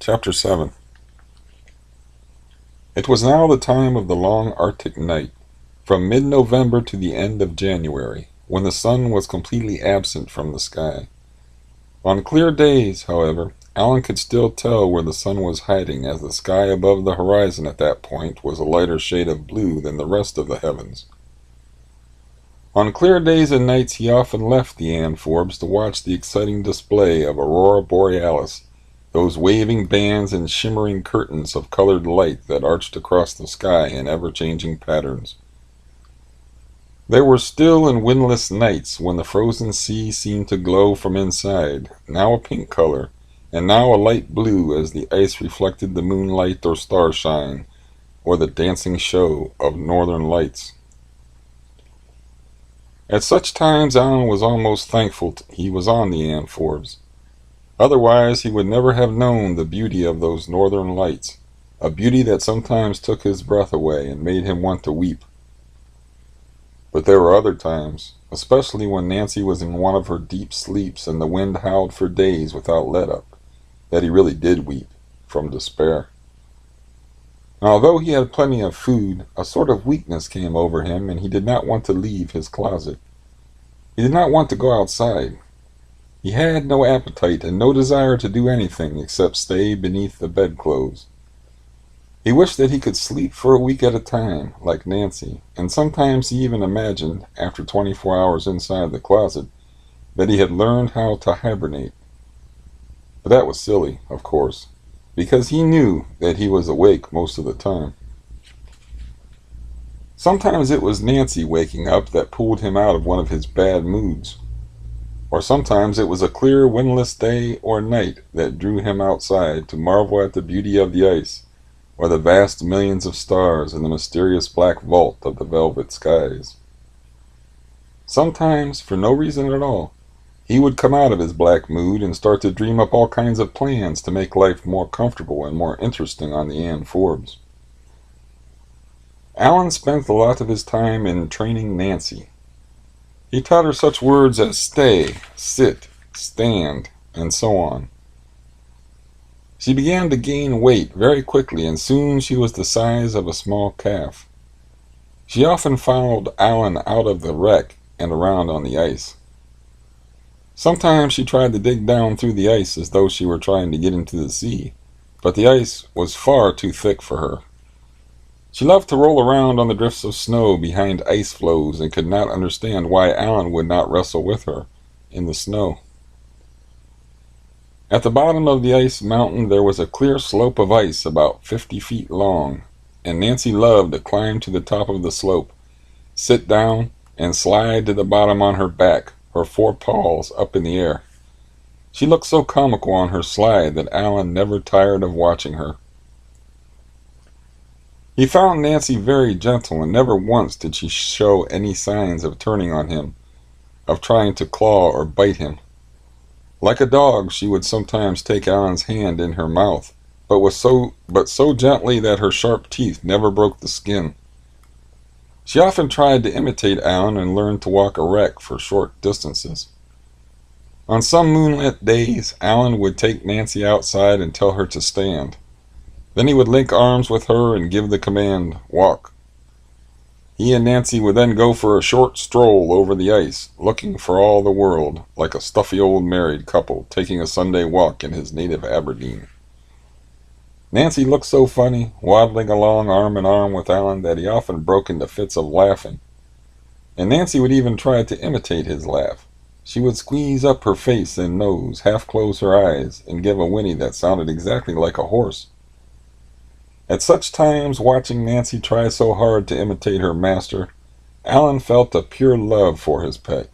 Chapter 7. It was now the time of the long Arctic night, from mid-November to the end of January, when the sun was completely absent from the sky. On clear days, however, Allan could still tell where the sun was hiding, as the sky above the horizon at that point was a lighter shade of blue than the rest of the heavens. On clear days and nights he often left the Forbes to watch the exciting display of aurora borealis, those waving bands and shimmering curtains of colored light that arched across the sky in ever-changing patterns. There were still and windless nights when the frozen sea seemed to glow from inside, now a pink color, and now a light blue as the ice reflected the moonlight or starshine, or the dancing show of northern lights. At such times Allan was almost thankful he was on the Forbes. Otherwise he would never have known the beauty of those northern lights, a beauty that sometimes took his breath away and made him want to weep. But there were other times, especially when Nancy was in one of her deep sleeps and the wind howled for days without let-up, that he really did weep, from despair. And although he had plenty of food, a sort of weakness came over him, and he did not want to leave his closet. He did not want to go outside. He had no appetite and no desire to do anything except stay beneath the bedclothes. He wished that he could sleep for a week at a time, like Nancy, and sometimes he even imagined, after 24 hours inside the closet, that he had learned how to hibernate. But that was silly, of course, because he knew that he was awake most of the time. Sometimes it was Nancy waking up that pulled him out of one of his bad moods. Or sometimes it was a clear, windless day or night that drew him outside to marvel at the beauty of the ice, or the vast millions of stars in the mysterious black vault of the velvet skies. Sometimes, for no reason at all, he would come out of his black mood and start to dream up all kinds of plans to make life more comfortable and more interesting on the Forbes. Allan spent a lot of his time in training Nancy. He taught her such words as stay, sit, stand, and so on. She began to gain weight very quickly, and soon she was the size of a small calf. She often followed Allan out of the wreck and around on the ice. Sometimes she tried to dig down through the ice as though she were trying to get into the sea, but the ice was far too thick for her. She loved to roll around on the drifts of snow behind ice floes and could not understand why Allan would not wrestle with her in the snow. At the bottom of the ice mountain there was a clear slope of ice about 50 feet long, and Nancy loved to climb to the top of the slope, sit down, and slide to the bottom on her back, her forepaws up in the air. She looked so comical on her slide that Allan never tired of watching her. He found Nancy very gentle, and never once did she show any signs of turning on him, of trying to claw or bite him. Like a dog, she would sometimes take Allan's hand in her mouth, but so gently that her sharp teeth never broke the skin. She often tried to imitate Allan and learned to walk erect for short distances. On some moonlit days, Allan would take Nancy outside and tell her to stand. Then he would link arms with her and give the command, walk. He and Nancy would then go for a short stroll over the ice, looking for all the world like a stuffy old married couple taking a Sunday walk in his native Aberdeen. Nancy looked so funny, waddling along arm in arm with Allan, that he often broke into fits of laughing. And Nancy would even try to imitate his laugh. She would squeeze up her face and nose, half close her eyes, and give a whinny that sounded exactly like a horse. At such times, watching Nancy try so hard to imitate her master, Allan felt a pure love for his pet.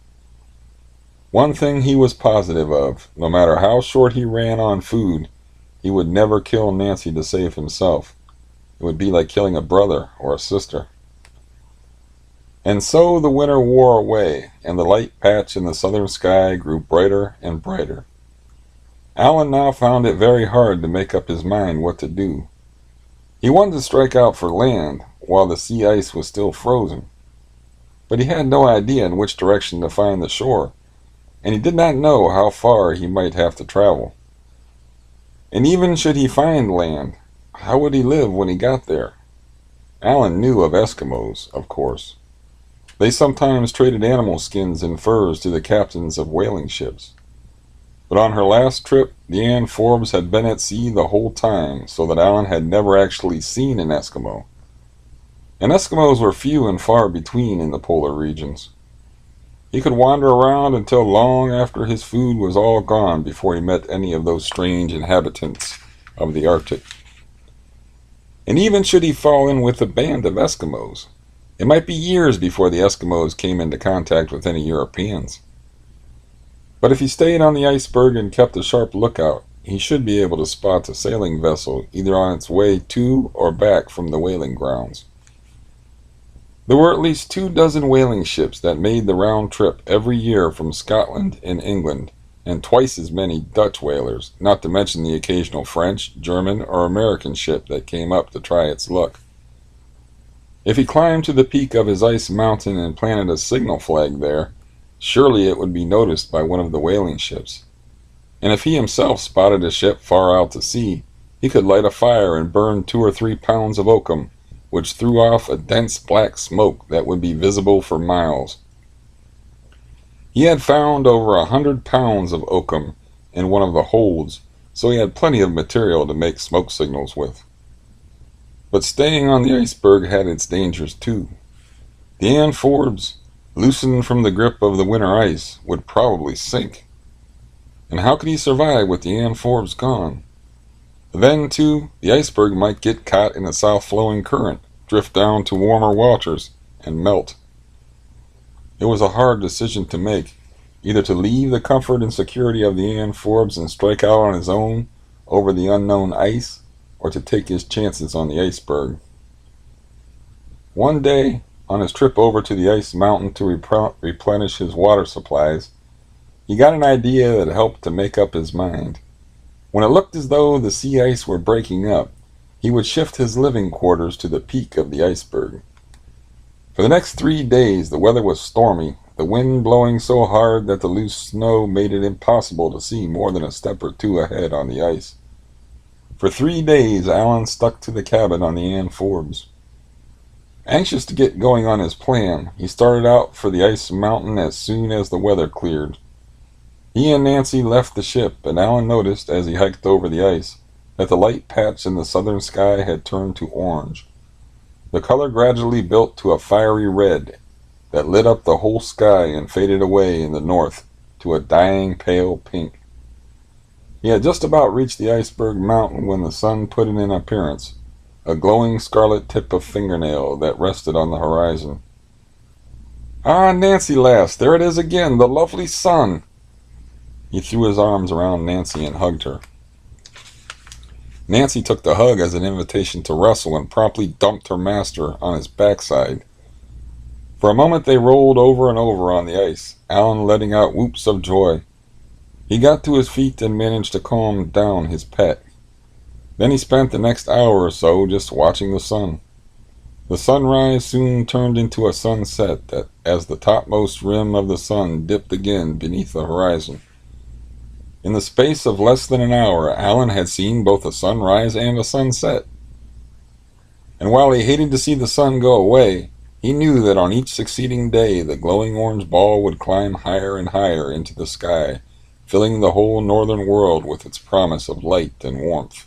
One thing he was positive of: no matter how short he ran on food, he would never kill Nancy to save himself. It would be like killing a brother or a sister. And so the winter wore away, and the light patch in the southern sky grew brighter and brighter. Allan now found it very hard to make up his mind what to do. He wanted to strike out for land while the sea ice was still frozen, but he had no idea in which direction to find the shore, and he did not know how far he might have to travel. And even should he find land, how would he live when he got there? Allan knew of Eskimos, of course. They sometimes traded animal skins and furs to the captains of whaling ships. But on her last trip, Deanne Forbes had been at sea the whole time, so that Allan had never actually seen an Eskimo. And Eskimos were few and far between in the polar regions. He could wander around until long after his food was all gone before he met any of those strange inhabitants of the Arctic. And even should he fall in with a band of Eskimos, it might be years before the Eskimos came into contact with any Europeans. But if he stayed on the Iceberg and kept a sharp lookout, he should be able to spot a sailing vessel either on its way to or back from the whaling grounds. There were at least 24 whaling ships that made the round trip every year from Scotland and England, and twice as many Dutch whalers, not to mention the occasional French, German, or American ship that came up to try its luck. If he climbed to the peak of his ice mountain and planted a signal flag there, surely it would be noticed by one of the whaling ships. And if he himself spotted a ship far out to sea, he could light a fire and burn 2 or 3 pounds of oakum, which threw off a dense black smoke that would be visible for miles. He had found over 100 pounds of oakum in one of the holds, so he had plenty of material to make smoke signals with. But staying on the Iceberg had its dangers too. Deanne Forbes, loosened from the grip of the winter ice, would probably sink. And how could he survive with Deanne Forbes gone? Then, too, the Iceberg might get caught in a south-flowing current, drift down to warmer waters, and melt. It was a hard decision to make, either to leave the comfort and security of Deanne Forbes and strike out on his own over the unknown ice, or to take his chances on the Iceberg. One day, on his trip over to the ice mountain to replenish his water supplies, he got an idea that helped to make up his mind. When it looked as though the sea ice were breaking up, he would shift his living quarters to the peak of the Iceberg. For the next 3 days the weather was stormy, the wind blowing so hard that the loose snow made it impossible to see more than a step or two ahead on the ice. For 3 days Allan stuck to the cabin on the Ann Forbes. Anxious to get going on his plan, he started out for the ice mountain as soon as the weather cleared. He and Nancy left the ship, and Allan noticed, as he hiked over the ice, that the light patch in the southern sky had turned to orange. The color gradually built to a fiery red that lit up the whole sky and faded away in the north to a dying pale pink. He had just about reached the Iceberg mountain when the sun put in an appearance, a glowing scarlet tip of fingernail that rested on the horizon. "Ah, Nancy, lass, there it is again, the lovely sun!" He threw his arms around Nancy and hugged her. Nancy took the hug as an invitation to wrestle and promptly dumped her master on his backside. For a moment they rolled over and over on the ice, Allan letting out whoops of joy. He got to his feet and managed to calm down his pet. Then he spent the next hour or so just watching the sun. The sunrise soon turned into a sunset as the topmost rim of the sun dipped again beneath the horizon. In the space of less than an hour, Allan had seen both a sunrise and a sunset. And while he hated to see the sun go away, he knew that on each succeeding day the glowing orange ball would climb higher and higher into the sky, filling the whole northern world with its promise of light and warmth.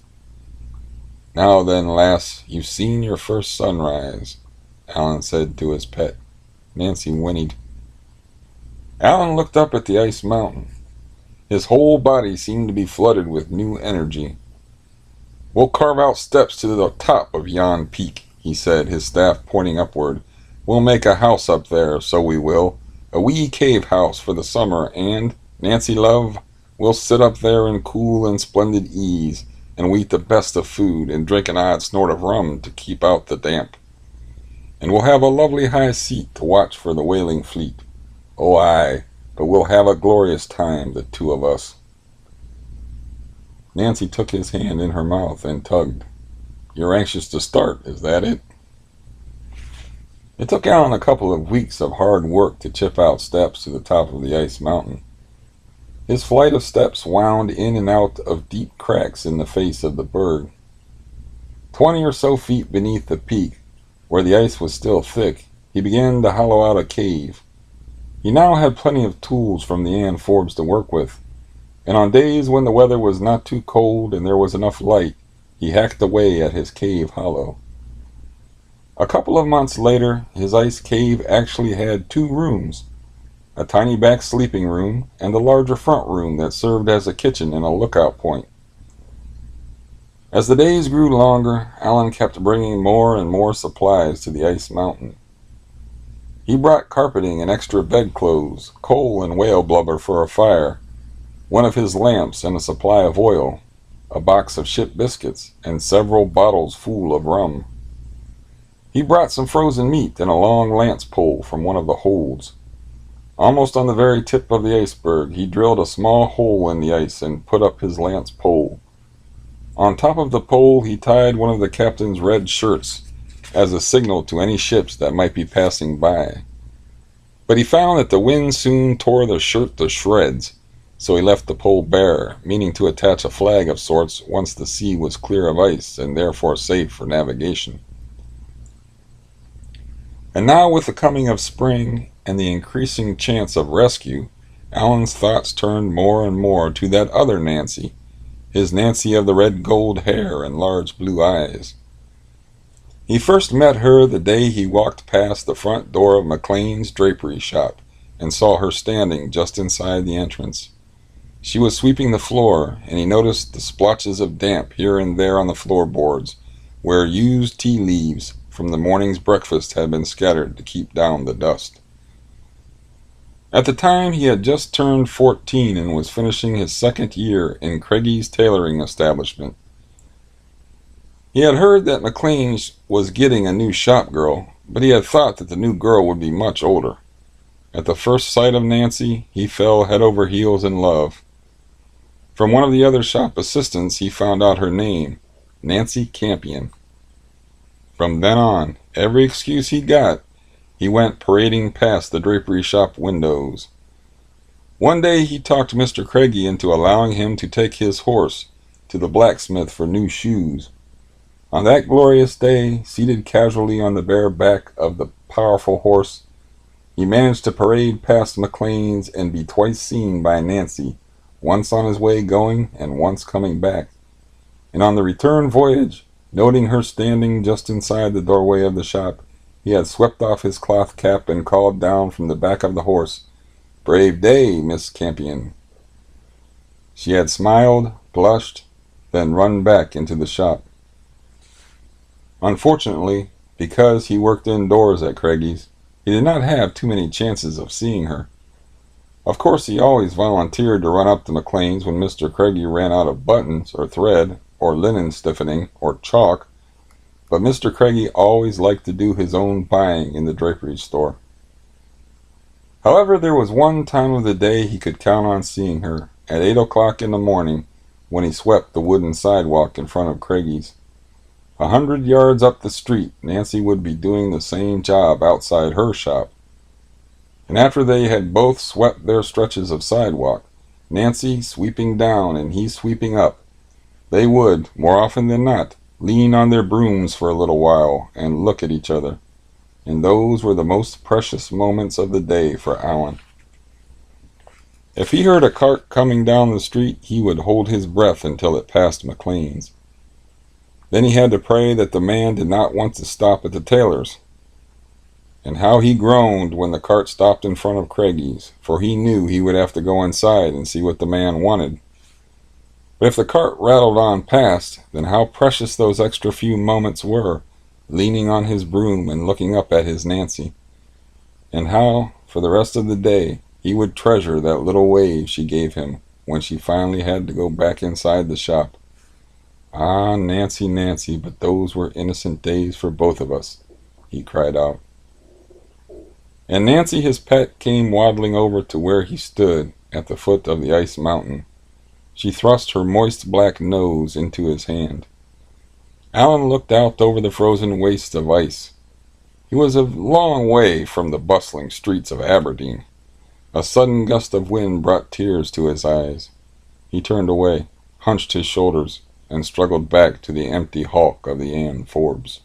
"Now then, lass, you've seen your first sunrise," Allan said to his pet. Nancy whinnied. Allan looked up at the ice mountain. His whole body seemed to be flooded with new energy. "We'll carve out steps to the top of yon peak," he said, his staff pointing upward. "We'll make a house up there, so we will, a wee cave house for the summer, and, Nancy love, we'll sit up there in cool and splendid ease, and we eat the best of food, and drink an odd snort of rum to keep out the damp. And we'll have a lovely high seat to watch for the whaling fleet. Oh, aye, but we'll have a glorious time, the two of us." Nancy took his hand in her mouth and tugged. "You're anxious to start, is that it?" It took Allan a couple of weeks of hard work to chip out steps to the top of the ice mountain. His flight of steps wound in and out of deep cracks in the face of the berg. 20 or so feet beneath the peak, where the ice was still thick, he began to hollow out a cave. He now had plenty of tools from the Ann Forbes to work with, and on days when the weather was not too cold and there was enough light, he hacked away at his cave hollow. A couple of months later, his ice cave actually had 2 rooms, a tiny back sleeping room and a larger front room that served as a kitchen and a lookout point. As the days grew longer, Allan kept bringing more and more supplies to the ice mountain. He brought carpeting and extra bedclothes, coal and whale blubber for a fire, one of his lamps and a supply of oil, a box of ship biscuits, and several bottles full of rum. He brought some frozen meat and a long lance pole from one of the holds. Almost on the very tip of the iceberg, he drilled a small hole in the ice and put up his lance pole. On top of the pole, he tied one of the captain's red shirts as a signal to any ships that might be passing by. But he found that the wind soon tore the shirt to shreds, so he left the pole bare, meaning to attach a flag of sorts once the sea was clear of ice and therefore safe for navigation. And now, with the coming of spring and the increasing chance of rescue, Allan's thoughts turned more and more to that other Nancy, his Nancy of the red gold hair and large blue eyes. He first met her the day he walked past the front door of McLean's drapery shop and saw her standing just inside the entrance. She was sweeping the floor, and he noticed the splotches of damp here and there on the floorboards, where used tea leaves from the morning's breakfast had been scattered to keep down the dust. At the time, he had just turned 14 and was finishing his 2nd year in Craigie's tailoring establishment. He had heard that McLean's was getting a new shop girl, but he had thought that the new girl would be much older. At the first sight of Nancy, he fell head over heels in love. From one of the other shop assistants, he found out her name, Nancy Campion. From then on, every excuse he got, he went parading past the drapery shop windows. One day he talked Mr. Craigie into allowing him to take his horse to the blacksmith for new shoes. On that glorious day, seated casually on the bare back of the powerful horse, he managed to parade past McLean's and be twice seen by Nancy, once on his way going and once coming back. And on the return voyage, noting her standing just inside the doorway of the shop, he had swept off his cloth cap and called down from the back of the horse, "Brave day, Miss Campion." She had smiled, blushed, then run back into the shop. Unfortunately, because he worked indoors at Craigie's, he did not have too many chances of seeing her. Of course, he always volunteered to run up to McLean's when Mr. Craigie ran out of buttons or thread or linen stiffening or chalk, but Mr. Craigie always liked to do his own buying in the drapery store. However, there was one time of the day he could count on seeing her, at 8 o'clock in the morning, when he swept the wooden sidewalk in front of Craigie's. 100 yards up the street, Nancy would be doing the same job outside her shop. And after they had both swept their stretches of sidewalk, Nancy sweeping down and he sweeping up, they would, more often than not, lean on their brooms for a little while and look at each other. And those were the most precious moments of the day for Allan. If he heard a cart coming down the street, he would hold his breath until it passed McLean's. Then he had to pray that the man did not want to stop at the tailor's. And how he groaned when the cart stopped in front of Craigie's, for he knew he would have to go inside and see what the man wanted. But if the cart rattled on past, then how precious those extra few moments were, leaning on his broom and looking up at his Nancy. And how, for the rest of the day, he would treasure that little wave she gave him when she finally had to go back inside the shop. "Ah, Nancy, Nancy, but those were innocent days for both of us," he cried out. And Nancy, his pet, came waddling over to where he stood at the foot of the ice mountain. She thrust her moist black nose into his hand. Allan looked out over the frozen waste of ice. He was a long way from the bustling streets of Aberdeen. A sudden gust of wind brought tears to his eyes. He turned away, hunched his shoulders, and struggled back to the empty hulk of the Ann Forbes.